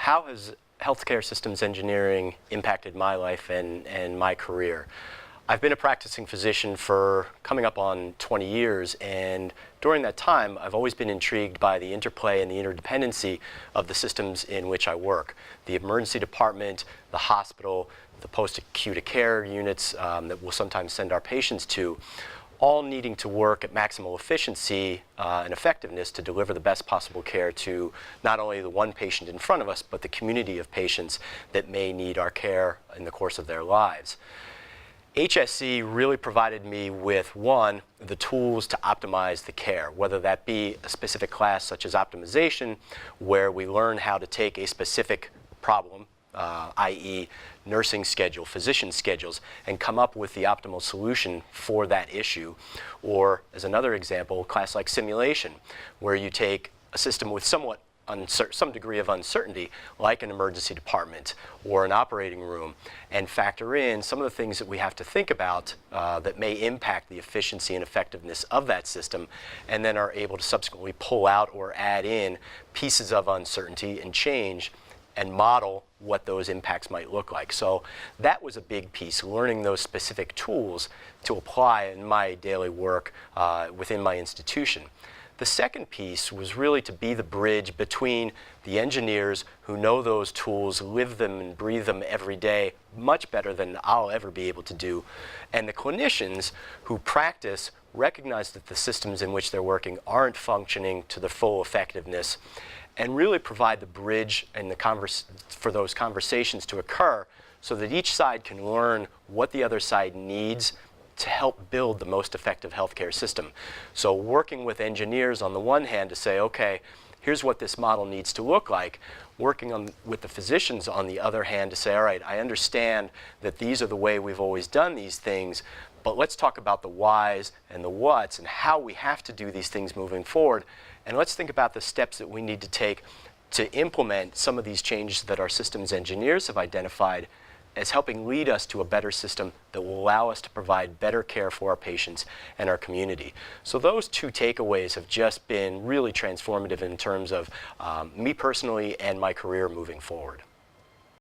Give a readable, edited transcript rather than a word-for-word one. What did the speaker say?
how has healthcare systems engineering impacted my life and my career? I've been a practicing physician for coming up on 20 years, and during that time I've always been intrigued by the interplay and the interdependency of the systems in which I work. The emergency department, the hospital, the post-acute care units that we'll sometimes send our patients to, all needing to work at maximal efficiency and effectiveness to deliver the best possible care to not only the one patient in front of us, but the community of patients that may need our care in the course of their lives. HSE really provided me with, one, the tools to optimize the care, whether that be a specific class such as optimization, where we learn how to take a specific problem, i.e. nursing schedule, physician schedules, and come up with the optimal solution for that issue. Or, as another example, a class like simulation, where you take a system with some degree of uncertainty, like an emergency department or an operating room, and factor in some of the things that we have to think about that may impact the efficiency and effectiveness of that system, and then are able to subsequently pull out or add in pieces of uncertainty and change and model what those impacts might look like. So that was a big piece, learning those specific tools to apply in my daily work within my institution. The second piece was really to be the bridge between the engineers who know those tools, live them and breathe them every day much better than I'll ever be able to do, and the clinicians who practice, recognize that the systems in which they're working aren't functioning to the full effectiveness, and really provide the bridge and for those conversations to occur so that each side can learn what the other side needs to help build the most effective healthcare system. So working with engineers on the one hand to say, okay, here's what this model needs to look like, working with the physicians on the other hand to say, all right, I understand that these are the way we've always done these things, but let's talk about the whys and the whats and how we have to do these things moving forward. And let's think about the steps that we need to take to implement some of these changes that our systems engineers have identified as helping lead us to a better system that will allow us to provide better care for our patients and our community. So those two takeaways have just been really transformative in terms of me personally and my career moving forward.